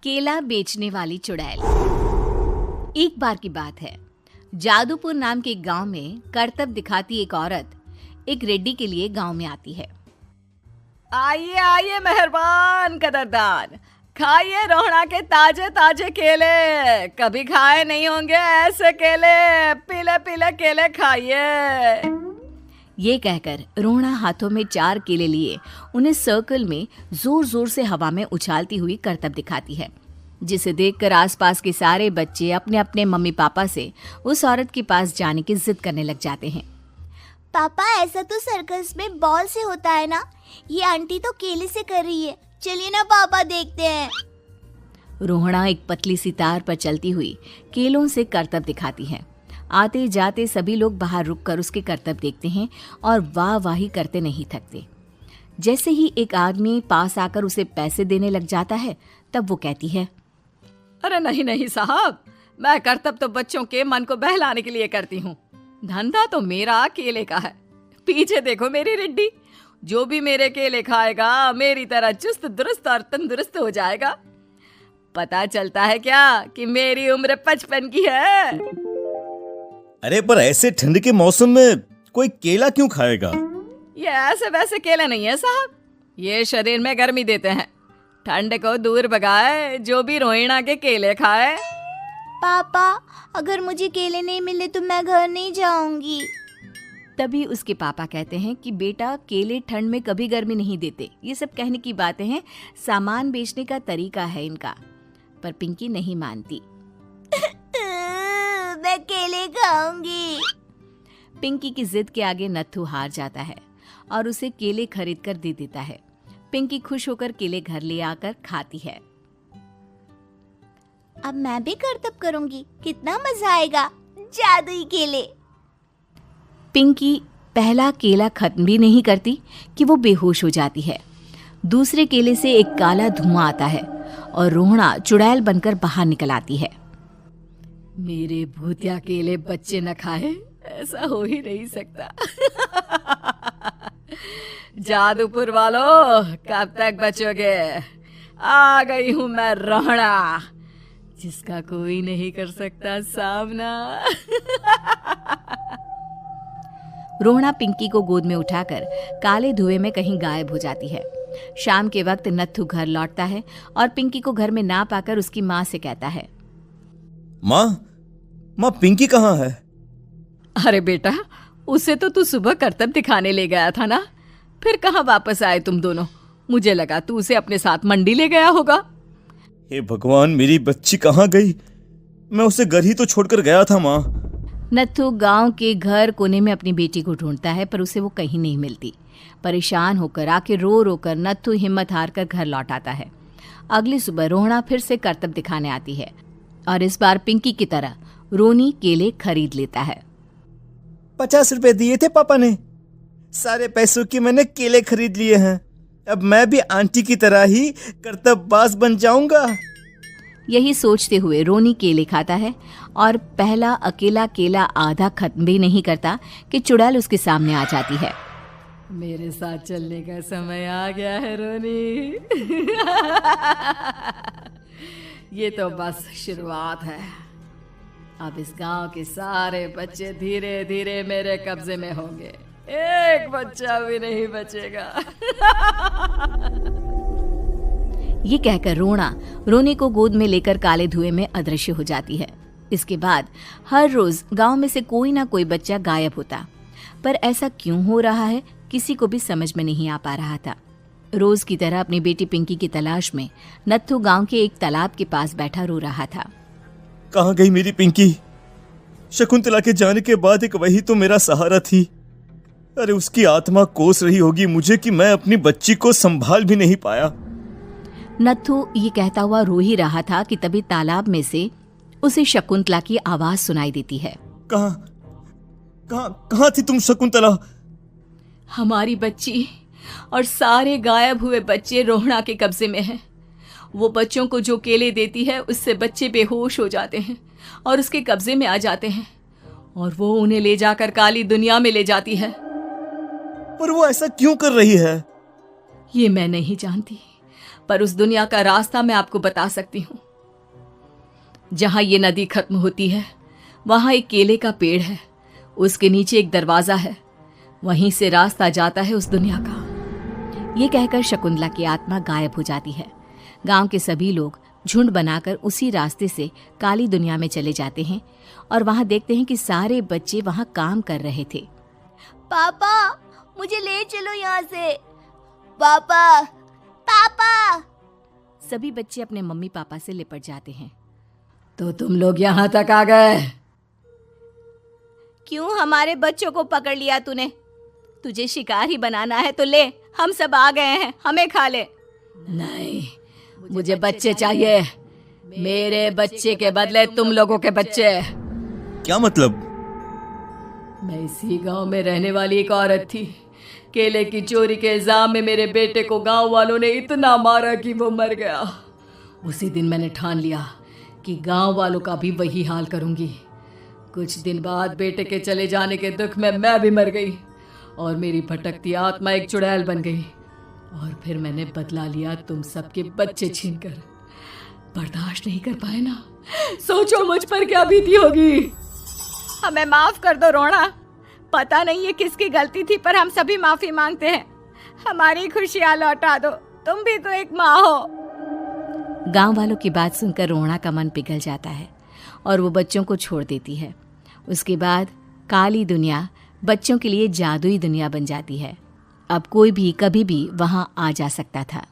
केला बेचने वाली चुड़ैल। एक बार की बात है, जादूपुर नाम के एक गांव में करतब दिखाती एक औरत एक रेड्डी के लिए गांव में आती है। आइए आइए मेहरबान कदरदान, खाइए रोहड़ा के ताजे ताजे केले। कभी खाए नहीं होंगे ऐसे केले, पीले पीले केले खाइए। ये कहकर रोहड़ा हाथों में 4 केले लिए उन्हें सर्कल में जोर जोर से हवा में उछालती हुई करतब दिखाती है, जिसे देखकर आसपास के सारे बच्चे अपने अपने मम्मी पापा से उस औरत के पास जाने की जिद करने लग जाते हैं। पापा, ऐसा तो सर्कस में बॉल से होता है ना, ये आंटी तो केले से कर रही है। चलिए ना पापा, देखते हैं। रोहड़ा एक पतली सी तार पर चलती हुई केलों से करतब दिखाती है। आते जाते सभी लोग बाहर रुककर उसके करतब देखते हैं और वाह वाही करते नहीं थकते। जैसे ही एक आदमी पास आकर उसे पैसे देने लग जाता है, तब वो कहती है, अरे नहीं नहीं साहब, मैं करतब तो बच्चों के मन को बहलाने के लिए करती हूँ। धंधा तो मेरा केले का है। पीछे देखो मेरी रिड्डी, जो भी मेरे केले खाएगा मेरी तरह चुस्त दुरुस्त और तंदुरुस्त हो जाएगा। पता चलता है क्या कि मेरी उम्र 55 की है। अरे पर ऐसे ठंड के मौसम में कोई केला क्यों खाएगा? ये ऐसे वैसे केले नहीं है साहब, ये शरीर में गर्मी देते हैं, ठंड को दूर भगाए। जो भी रोहिणा के केले खाए। पापा, अगर मुझे केले नहीं मिले तो मैं घर नहीं जाऊंगी। तभी उसके पापा कहते हैं कि बेटा, केले ठंड में कभी गर्मी नहीं देते। ये सब कहने की बातें हैं, सामान बेचने का तरीका है इनका। पर पिंकी नहीं मानती। मैं केले खाऊंगी। पिंकी की जिद के आगे नत्थू हार जाता है और उसे केले खरीद कर दे देता है। पिंकी खुश होकर केले घर ले आकर खाती है। अब मैं भी करतब करूंगी, कितना मजा आएगा। जादुई केले। पिंकी पहला केला खत्म भी नहीं करती कि वो बेहोश हो जाती है। दूसरे केले से एक काला धुआं आता है और रोहड़ा चुड़ैल बनकर बाहर निकल आती है। मेरे भूतिया केले बच्चे न खाए, ऐसा हो ही नहीं सकता। जादूपुर वालों, कब तक बचोगे? आ गई हूं मैं रोहड़ा, जिसका कोई नहीं कर सकता सामना। रोहड़ा पिंकी को गोद में उठाकर काले धुएं में कहीं गायब हो जाती है। शाम के वक्त नत्थू घर लौटता है और पिंकी को घर में ना पाकर उसकी माँ से कहता है, माँ पिंकी कहाँ है? अरे बेटा, उसे तो तू सुबह करतब दिखाने ले गया था ना, फिर कहाँ वापस आए तुम दोनों? मुझे लगा तू उसे अपने साथ मंडी ले गया होगा। हे भगवान, मेरी बच्ची कहाँ गई? मैं उसे घर ही तो छोड़कर गया था माँ। नत्थू गांव के घर कोने में अपनी बेटी को ढूंढता है, पर उसे वो कहीं नहीं मिलती। परेशान होकर आखिर रो रो कर नत्थू हिम्मत हार कर घर लौट आता है। अगली सुबह रोहड़ा फिर से करतब दिखाने आती है और इस बार पिंकी की तरह रोनी केले खरीद लेता है। 50 रुपए दिए थे पापा ने, सारे पैसों की मैंने केले खरीद लिए हैं। अब मैं भी आंटी की तरह ही करतबबाज बन जाऊंगा। यही सोचते हुए रोनी केले खाता है और पहला अकेला केला आधा खत्म भी नहीं करता कि चुड़ैल उसके सामने आ जाती है। मेरे साथ चलने का समय आ गया है रोनी। ये तो बस शुरुआत है। अब इस गांव के सारे बच्चे धीरे धीरे मेरे कब्जे में होंगे, एक बच्चा भी नहीं बचेगा। ये कहकर रोना रोनी को गोद में लेकर काले धुएं में अदृश्य हो जाती है। इसके बाद हर रोज गांव में से कोई ना कोई बच्चा गायब होता, पर ऐसा क्यों हो रहा है किसी को भी समझ में नहीं आ पा रहा था। रोज की तरह अपनी बेटी पिंकी की तलाश में नत्थू गांव के एक तालाब के पास बैठा रो रहा था। कहाँ गई मेरी पिंकी? शकुंतला के जाने के बाद एक वही तो मेरा सहारा थी। अरे उसकी आत्मा कोस रही होगी मुझे कि मैं अपनी बच्ची को संभाल भी नहीं पाया। नत्थू ये कहता हुआ रो ही रहा था कि तभी तालाब में से उसे शकुंतला की आवाज सुनाई देती है। कहाँ थी तुम शकुंतला? हमारी बच्ची और सारे गायब हुए बच्चे रोहड़ा के कब्जे में हैं। वो बच्चों को जो केले देती है उससे बच्चे बेहोश हो जाते हैं और उसके कब्जे में आ जाते हैं और वो उन्हें ले जाकर काली दुनिया में ले जाती है। पर वो ऐसा क्यों कर रही है? ये मैं नहीं जानती, पर उस दुनिया का रास्ता मैं आपको बता सकती हूँ। जहां ये नदी खत्म होती है वहां एक केले का पेड़ है, उसके नीचे एक दरवाजा है, वहीं से रास्ता जाता है उस दुनिया का। ये कहकर शकुंतला की आत्मा गायब हो जाती है। गांव के सभी लोग झुंड बनाकर उसी रास्ते से काली दुनिया में चले जाते हैं और वहां देखते हैं कि सारे बच्चे वहां काम कर रहे थे। पापा मुझे ले चलो यहाँ से। पापा पापा। सभी बच्चे अपने मम्मी पापा से लिपट जाते हैं। तो तुम लोग यहाँ तक आ गए? क्यों हमारे बच्चों को पकड़ लिया तूने? तुझे शिकार ही बनाना है तो ले, हम सब आ गए हैं, हमें खा ले। नहीं, मुझे बच्चे चाहिए। मेरे बच्चे के बदले तुम लोगों के बच्चे। क्या मतलब? मैं इसी गांव में रहने वाली एक औरत थी। केले की चोरी के इल्जाम में मेरे बेटे को गांव वालों ने इतना मारा कि वो मर गया। उसी दिन मैंने ठान लिया कि गांव वालों का भी वही हाल करूंगी। कुछ दिन बाद बेटे के चले जाने के दुख में मैं भी मर गई और मेरी भटकती आत्मा एक चुड़ैल बन गई। और फिर मैंने बदला लिया तुम सबके बच्चे छीनकर। बर्दाश्त नहीं कर पाए ना? सोचो मुझ पर क्या बीती होगी। हमें माफ कर दो रोना। पता नहीं ये किसकी गलती थी, पर हम सभी माफी मांगते हैं। हमारी खुशियां लौटा दो, तुम भी तो एक माँ हो। गांव वालों की बात सुनकर रोहना का मन पिघल जाता है और वो बच्चों को छोड़ देती है। उसके बाद काली दुनिया बच्चों के लिए जादुई दुनिया बन जाती है। अब कोई भी कभी भी वहां आ जा सकता था।